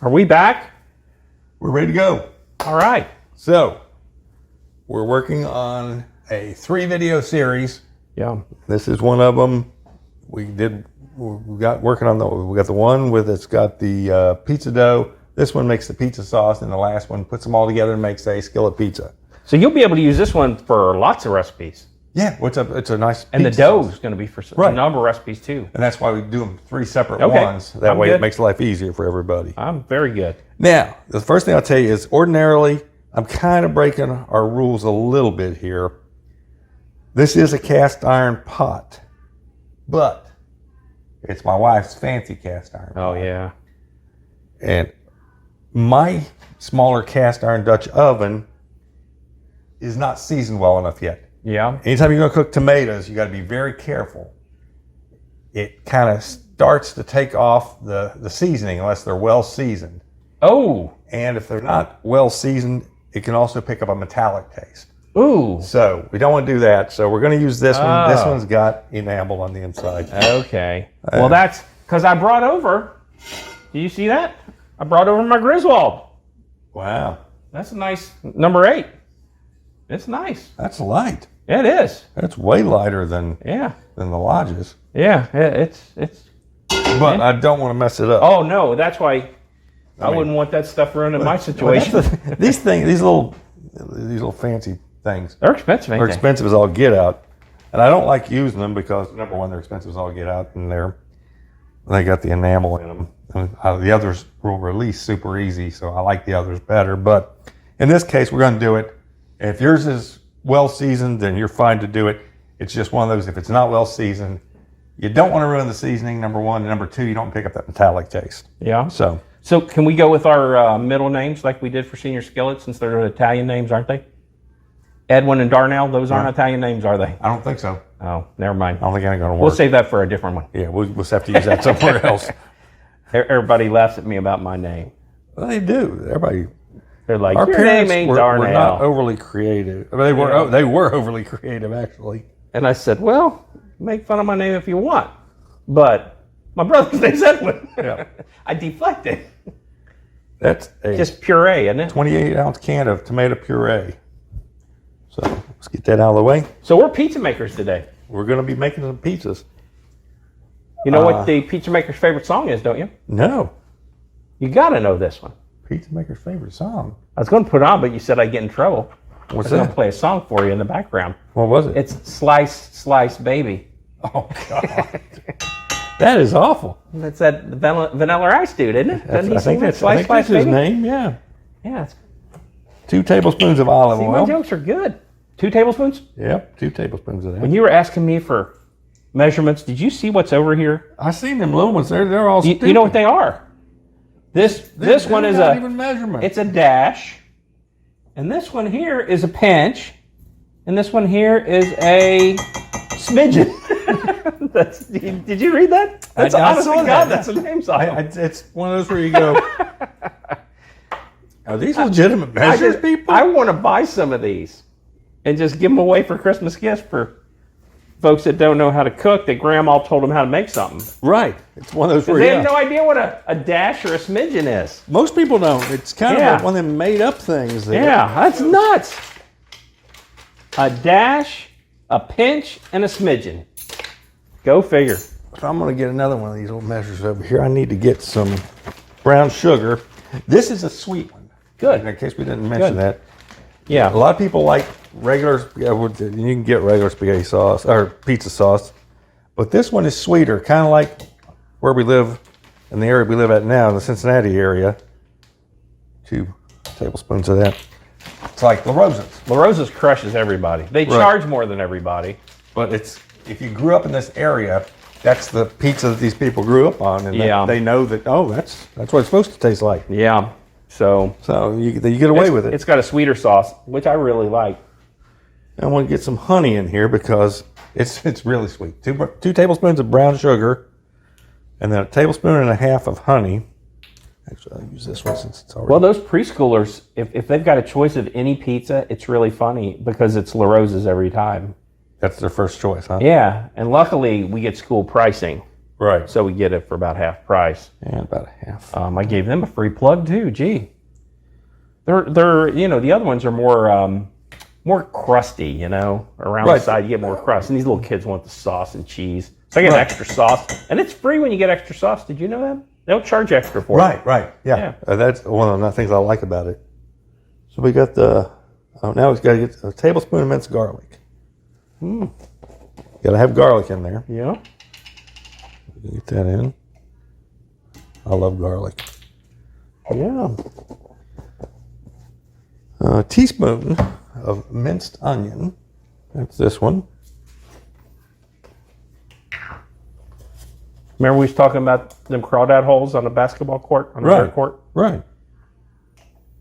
Are we back? We're ready to go. All right. So, we're working on a 3-video series. Yeah. This is one of them. We got the one with it's got the pizza dough. This one makes the pizza sauce, and the last one puts them all together and makes a skillet pizza. So you'll be able to use this one for lots of recipes. Yeah, it's a nice and the pizza dough sauce. is going to be for a number of recipes too. And that's why we do them 3 separate ones. That way it makes life easier for everybody. I'm very good. Now, the first thing I'll tell you is ordinarily, I'm kind of breaking our rules a little bit here. This is a cast iron pot, but it's my wife's fancy cast iron pot. Oh, yeah. And my smaller cast iron Dutch oven is not seasoned well enough yet. Yeah. Anytime you're going to cook tomatoes, you got to be very careful. It kind of starts to take off the seasoning unless they're well seasoned. Oh. And if they're not well seasoned, it can also pick up a metallic taste. Ooh. So we don't want to do that. So we're going to use this one. This one's got enamel on the inside. Okay. Well, that's because I brought over. Do you see that? I brought over my Griswold. Wow. That's a nice number 8. It's nice. That's light. It is. That's way lighter than the Lodges. Yeah, it's. But I don't want to mess it up. Oh no, that's why I wouldn't want that stuff ruining my situation. These little fancy things. They're expensive. They're expensive as all get out, and I don't like using them because number one, they're expensive as all get out, and they got the enamel in them. And the others will release super easy, so I like the others better. But in this case, we're going to do it. If yours is well seasoned, then you're fine to do it. It's just one of those, if it's not well seasoned, you don't want to ruin the seasoning, number one. And number two, you don't pick up that metallic taste. Yeah. So can we go with our middle names like we did for SeniorSkillet, since they're Italian names, aren't they? Edwin and Darnell, those aren't Italian names, are they? I don't think so. Oh, never mind. I don't think it's going to work. We'll save that for a different one. Yeah, we'll have to use that somewhere else. Everybody laughs at me about my name. Well, they do. Everybody. They're like, our your name ain't Darnell. We're not overly creative. I mean, they were overly creative, actually. And I said, well, make fun of my name if you want, but my brother's name's Edwin. Yeah. I deflected. That's just puree, isn't it? 28-ounce can of tomato puree. So let's get that out of the way. So we're pizza makers today. We're going to be making some pizzas. You know what the pizza maker's favorite song is, don't you? No. You got to know this one. Pizza maker's favorite song? I was going to put it on, but you said I'd get in trouble. What's that? I was going to play a song for you in the background. What was it? It's Slice, Slice, Baby. Oh, God. That is awful. That's that Vanilla Ice dude, isn't it? I think that's his name, yeah. Yeah. 2 tablespoons of olive oil. My jokes are good. 2 tablespoons? Yep, 2 tablespoons of that. When you were asking me for measurements, did you see what's over here? I seen them little ones. They're all stupid. You know what they are? This one is not even measurement. It's a dash, and this one here is a pinch, and this one here is a smidgen. Did you read that? That's honest to God, that's the names on them. It's one of those where you go, are these legitimate measures, people? I want to buy some of these and just give them away for Christmas gifts for folks that don't know how to cook, that Grandma told them how to make something. Right. It's one of those where they have no idea what a dash or a smidgen is. Most people don't. It's kind of one of them made up things. Yeah, that's nuts. A dash, a pinch, and a smidgen. Go figure. So I'm going to get another one of these little measures over here. I need to get some brown sugar. This is a sweet one. Good. In case we didn't mention that. Yeah. A lot of people like regular, you can get regular spaghetti sauce or pizza sauce, but this one is sweeter, kind of like where we live, in the area we live at now, in the Cincinnati area. 2 tablespoons of that. It's like La Rosa's. La Rosa's crushes everybody. They charge more than everybody. But if you grew up in this area, that's the pizza that these people grew up on, and they know that, that's what it's supposed to taste like. Yeah. So you get away with it. It's got a sweeter sauce, which I really like. I want to get some honey in here because it's really sweet. 2 tablespoons of brown sugar, and then 1.5 tablespoons of honey. Actually, I'll use this one since it's already... Well, those preschoolers, if they've got a choice of any pizza, it's really funny because it's La Rosa's every time. That's their first choice, huh? Yeah, and luckily we get school pricing. Right. So we get it for about half price. Yeah, about a half. I gave them a free plug too. Gee, they're the other ones are more crusty. Around the side you get more crust, and these little kids want the sauce and cheese. So I get extra sauce, and it's free when you get extra sauce. Did you know that? They don't charge extra for it. Right. Yeah. That's one of the things I like about it. So we got now we've got to get a tablespoon of minced garlic. Got to have garlic in there. Yeah. Get that in. I love garlic. Yeah. A teaspoon of minced onion. That's this one. Remember we was talking about them crawdad holes on the basketball court, on the dirt court? Right.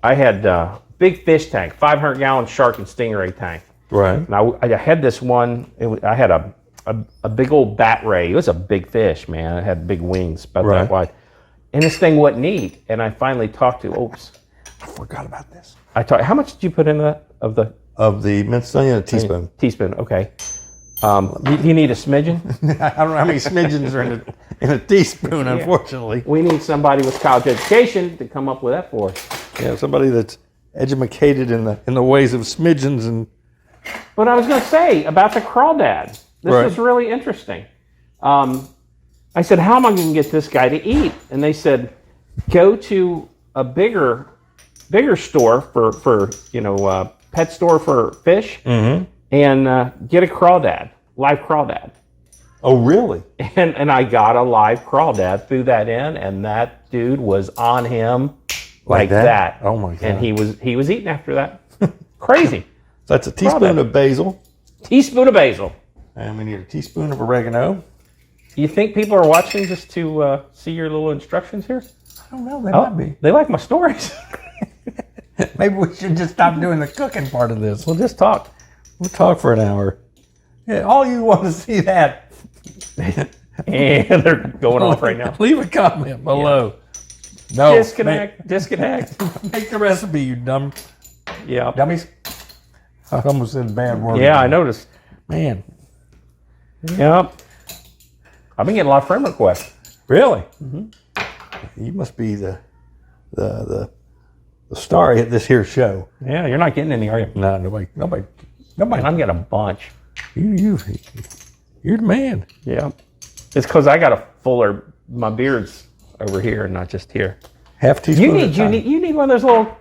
I had a big fish tank, 500-gallon shark and stingray tank. Right. Now I had this one. I had a big old bat ray. It was a big fish, man. It had big wings, about that wide. And this thing wouldn't eat. And I finally talked to. Oops, I forgot about this. How much did you put in that of the minced onion? A teaspoon. Teaspoon. Okay. Do you need a smidgen? I don't know how many smidgens are in a teaspoon. Unfortunately, we need somebody with college education to come up with that for us. Yeah, somebody that's educated in the ways of smidgens and. But I was going to say about the crawdad. This is really interesting. I said, how am I going to get this guy to eat? And they said, go to a bigger store for pet store for fish, and get a crawdad, live crawdad. Oh, really? And I got a live crawdad, threw that in, and that dude was on him like that. Oh my God! And he was eating after that. Crazy. That's a teaspoon of basil. Teaspoon of basil. And we need a teaspoon of oregano. You think people are watching just to see your little instructions here? I don't know. They might be. They like my stories. Maybe we should just stop doing the cooking part of this. We'll just talk. We'll talk for an hour. Yeah, all you want to see that. And they're going off right now. Leave a comment below. Yeah. No. Disconnect. Make the recipe, you dumb. Yeah. Dummies. I almost said bad word. Yeah, I noticed. Man. Yep. I've been getting a lot of friend requests. Really? Mm-hmm. You must be the star at this here show. Yeah, you're not getting any, are you? No, nobody. I'm getting a bunch. You're the man. Yeah. It's because I got a fuller. My beard's over here and not just here. Half teaspoon. You need one of those little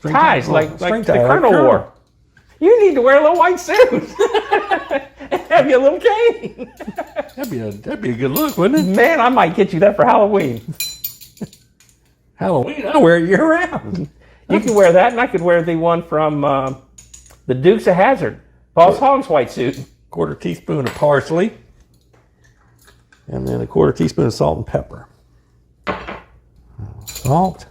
ties like the Colonel wore. You need to wear a little white suit and have your little cane. That'd be a good look, wouldn't it? Man, I might get you that for Halloween. Halloween? I'll wear it year round. You can wear that, and I could wear the one from the Dukes of Hazzard, Boss Hogg's white suit. Quarter teaspoon of parsley, and then a quarter teaspoon of salt and pepper. Salt.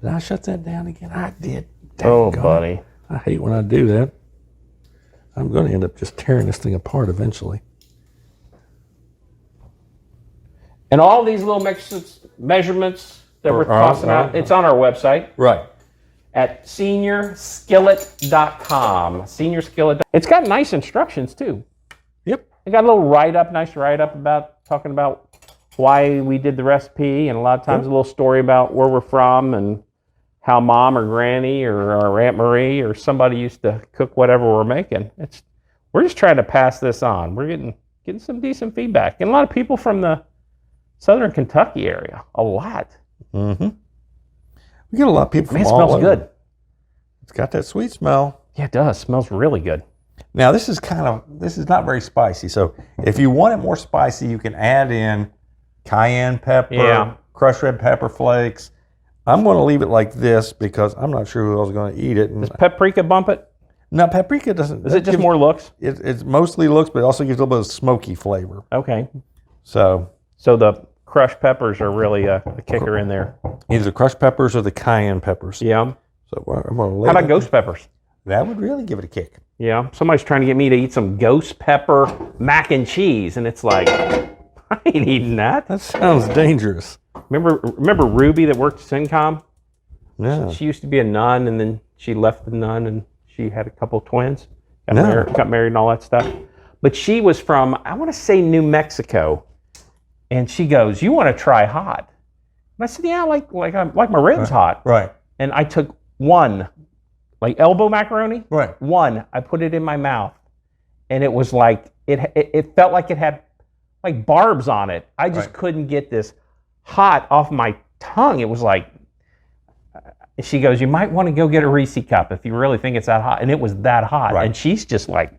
Did I shut that down again? I did. Oh, buddy. I hate when I do that. I'm going to end up just tearing this thing apart eventually. And all these little measurements that we're tossing out, it's on our website. Right. At SeniorSkillet.com. SeniorSkillet. It's got nice instructions, too. Yep. It got a little nice write-up about talking about why we did the recipe, and a lot of times a little story about where we're from and how Mom or Granny or our Aunt Marie or somebody used to cook whatever we're making. We're just trying to pass this on. We're getting some decent feedback. And a lot of people from the Southern Kentucky area. A lot. Mm-hmm. We get a lot of people from it all smells over. good. It's got that sweet smell. Yeah, it does. It smells really good. Now, this is not very spicy. So if you want it more spicy, you can add in cayenne pepper, crushed red pepper flakes. I'm going to leave it like this because I'm not sure who else is going to eat it. Does paprika bump it? No, paprika doesn't. Is it just more looks? It's mostly looks, but it also gives a little bit of smoky flavor. Okay. So the crushed peppers are really a kicker in there. Either the crushed peppers or the cayenne peppers. Yeah. So I'm going to lay How about ghost peppers? That would really give it a kick. Yeah. Somebody's trying to get me to eat some ghost pepper mac and cheese, and it's like, I ain't eating that. That sounds dangerous. Remember Ruby that worked at CENTCOM? Yeah. She used to be a nun, and then she left the nun, and she had a couple twins. Got married and all that stuff. But she was from, I want to say, New Mexico. And she goes, "You want to try hot?" And I said, "Yeah, like my ribs hot." Right. And I took one, like elbow macaroni. Right. One. I put it in my mouth, and it was like it felt like it had like barbs on it. I just couldn't get this hot off my tongue. It was like. She goes, "You might want to go get a Reese cup if you really think it's that hot." And it was that hot. Right. And she's just like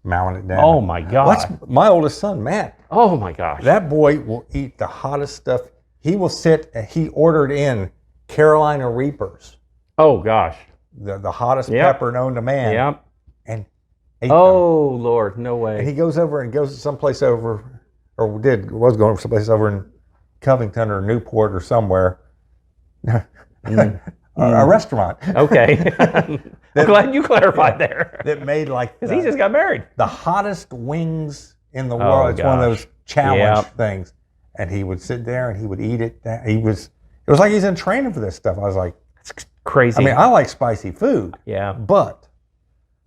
mowing it down. Oh my gosh. Well, that's my oldest son, Matt. Oh my gosh. That boy will eat the hottest stuff. He will sit and he ordered in Carolina Reapers. Oh gosh. The hottest pepper known to man. Yep. And ate them. Lord, no way. And he goes someplace over, or was going someplace over in Covington or Newport or somewhere. A restaurant. Okay. I'm glad you clarified there. That made like because he just got married. The hottest wings in the world. It's one of those challenge things. And he would sit there and he would eat it. It was like he's in training for this stuff. I was like, it's crazy. I mean, I like spicy food. Yeah. But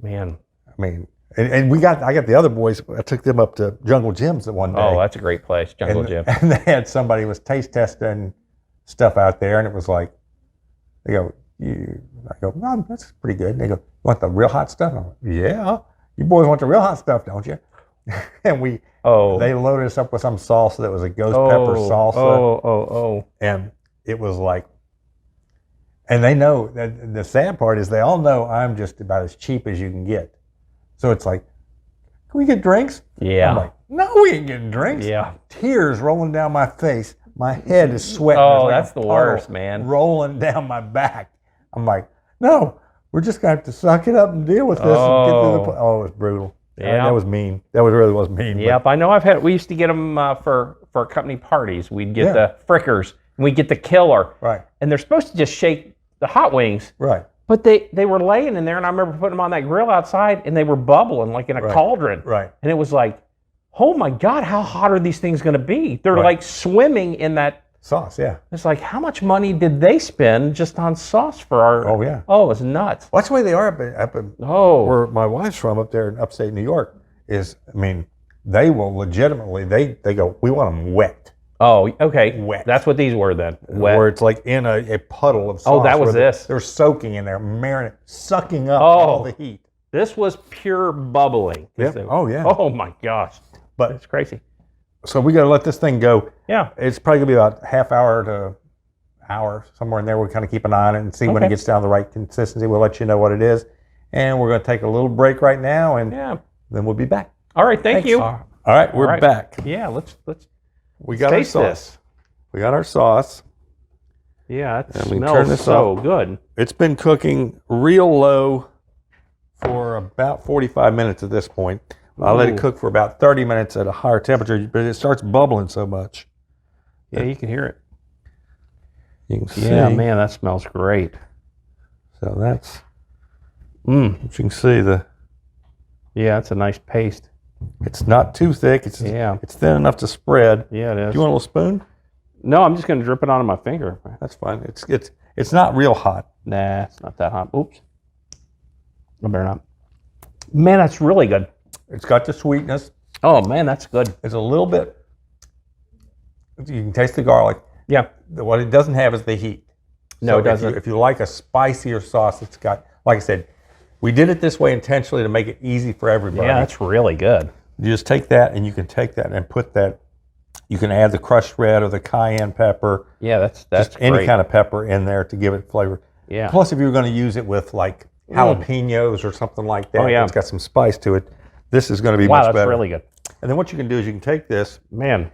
man. I mean, and I got the other boys, I took them up to Jungle Jim's one day. Oh, that's a great place, Jungle Jim. And they had somebody who was taste testing stuff out there, and it was like, they go, I go, "Mom, that's pretty good." And they go, "You want the real hot stuff?" I'm like, "Yeah, you boys want the real hot stuff, don't you?" And they loaded us up with some salsa that was a ghost pepper salsa. And it was like, and they know that the sad part is they all know I'm just about as cheap as you can get. So it's like, "Can we get drinks?" Yeah. I'm like, "No, we ain't getting drinks." Yeah. Tears rolling down my face. My head is sweating. Oh, that's the worst, man. Rolling down my back. I'm like, "No, we're just going to have to suck it up and deal with this." And get through it was brutal. Yeah. That was mean. That really was mean. Yep, I know we used to get them for company parties. We'd get the frickers, and we'd get the killer. Right. And they're supposed to just shake the hot wings. Right. But they were laying in there, and I remember putting them on that grill outside, and they were bubbling like in a cauldron. Right. And it was like, oh my God, how hot are these things going to be? They're like swimming in that sauce. Yeah. It's like, how much money did they spend just on sauce for our? Oh yeah. Oh, it's nuts. Well, that's the way they are up in where my wife's from, up there in upstate New York. They will legitimately they go, "We want them wet." Oh, okay. Wet. That's what these were then. Wet. Where it's like in a puddle of sauce. Oh, that was this. They're soaking in there, marinating, sucking up all the heat. This was pure bubbling. Yep. Oh yeah. Oh my gosh. But it's crazy. So we got to let this thing go. Yeah. It's probably going to be about half hour to hour, somewhere in there. We'll kind of keep an eye on it and see when it gets down to the right consistency. We'll let you know what it is. And we're going to take a little break right now, and then we'll be back. All right. Thanks. You. All right. We're back. Yeah. Let's we got our sauce. We got our sauce. Yeah. It smells so good. It's been cooking real low for about 45 minutes at this point. I'll let it cook for about 30 minutes at a higher temperature, but it starts bubbling so much. Yeah, you can hear it. You can see. Yeah, man, that smells great. So that's, you can see yeah, it's a nice paste. It's not too thick. It's thin enough to spread. Yeah, it is. Do you want a little spoon? No, I'm just going to drip it onto my finger. That's fine. It's not real hot. Nah, it's not that hot. Oops. I better not. Man, that's really good. It's got the sweetness. Oh, man, that's good. It's a little bit, you can taste the garlic. Yeah. What it doesn't have is the heat. No, so it doesn't. If you like a spicier sauce, it's got, like I said, we did it this way intentionally to make it easy for everybody. Yeah, that's really good. You just take that and you can take that and put that, you can add the crushed red or the cayenne pepper. Yeah, that's just great. Any kind of pepper in there to give it flavor. Yeah. Plus, if you're going to use it with like jalapenos or something like that, it's got some spice to it. This is going to be much better. Wow, that's really good. And then what you can do is you can take this,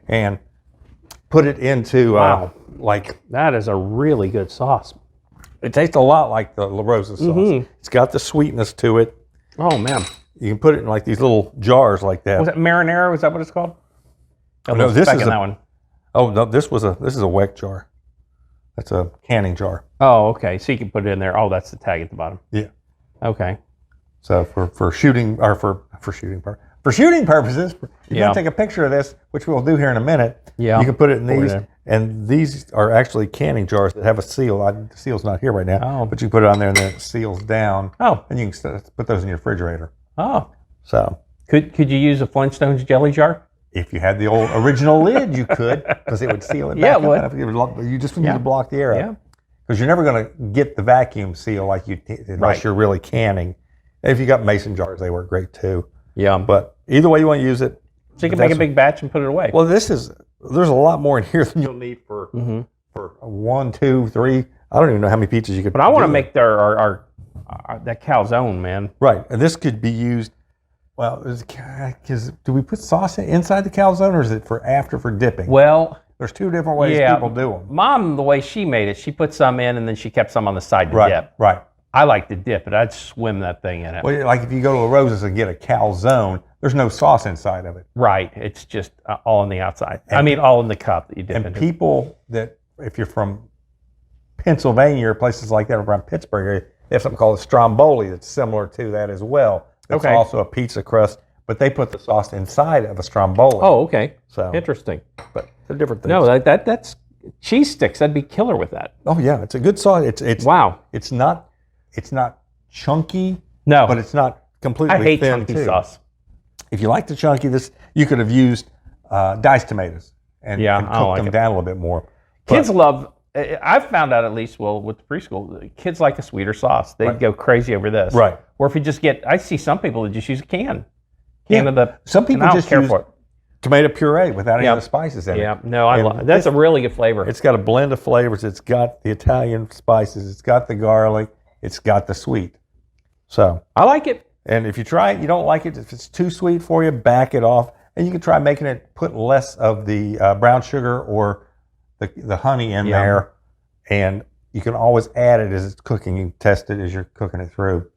and put it into that is a really good sauce. It tastes a lot like the La Rosa sauce. It's got the sweetness to it. Oh man, you can put it in like these little jars like that. Was it marinara? Was that what it's called? No, this is that one. Oh no, this is a wet jar. That's a canning jar. Oh, okay. So you can put it in there. Oh, that's the tag at the bottom. Yeah. Okay. So for shooting purposes, if you're going to take a picture of this, which we'll do here in a minute, you can put it in these. And these are actually canning jars that have a seal. The seal's not here right now, but you put it on there and then it seals down. Oh. And you can put those in your refrigerator. Oh. So. Could you use a Flintstones jelly jar? If you had the old original lid, you could, because it would seal it back up. You just need to block the air out. Because you're never going to get the vacuum seal like unless you're really canning. If you got mason jars, they work great too. Yeah. But either way you want to use it. So you can make a big batch and put it away. Well, there's a lot more in here than you'll need for 1, 2, 3. I don't even know how many pizzas you could. But I want to make our that calzone, man. Right, and this could be used. Well, because do we put sauce inside the calzone, or is it for dipping? Well, there's 2 different ways people do them. Mom, the way she made it, she put some in and then she kept some on the side to dip. Right. I like to dip it. I'd swim that thing in it. Well, like if you go to La Rosa's and get a calzone, there's no sauce inside of it. Right. It's just all on the outside. All in the cup that you dip into. And people that, if you're from Pennsylvania or places like that around Pittsburgh area, they have something called a stromboli that's similar to that as well. It's also a pizza crust, but they put the sauce inside of a stromboli. Oh, okay. So interesting. But they're different things. No, that's cheese sticks. That'd be killer with that. Oh yeah, it's a good sauce. It's wow. It's not chunky. No, but it's not completely thin. I hate chunky sauce. If you like the chunky, you could have used diced tomatoes and cooked them down a little bit more. Kids love. I've found out, at least, with the preschool, kids like a sweeter sauce. They go crazy over this. Right. Or if you just I see some people that just use a can of the. Some people just use tomato puree without any of the spices in it. Yeah, no, that's a really good flavor. It's got a blend of flavors. It's got the Italian spices. It's got the garlic. It's got the sweet. So I like it. And if you try it, you don't like it, if it's too sweet for you, back it off. And you can try making it, put less of the brown sugar or the honey in there. And you can always add it as it's cooking. You test it as you're cooking it through.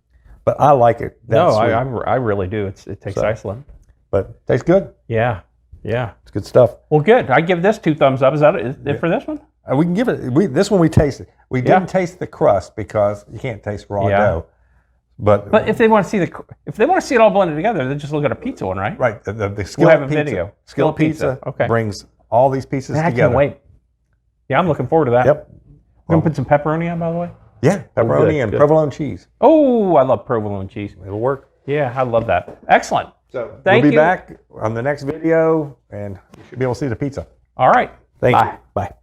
But I like it. I really do. It tastes excellent. But it tastes good. Yeah. It's good stuff. Well, good. I give this 2 thumbs up. Is that it for this one? We can give it. This one we tasted. We didn't taste the crust because you can't taste raw dough. But if they want to see it all blended together, then just look at a pizza one, right? Right. The skillet we'll have a pizza, video. Skillet pizza brings all these pieces together. I can't wait. Yeah, I'm looking forward to that. Yep. We're going to put some pepperoni on, by the way? Yeah, pepperoni and provolone cheese. Oh, I love provolone cheese. It'll work. Yeah, I love that. Excellent. So we'll be back on the next video, and you should be able to see the pizza. All right. Thank you. Bye.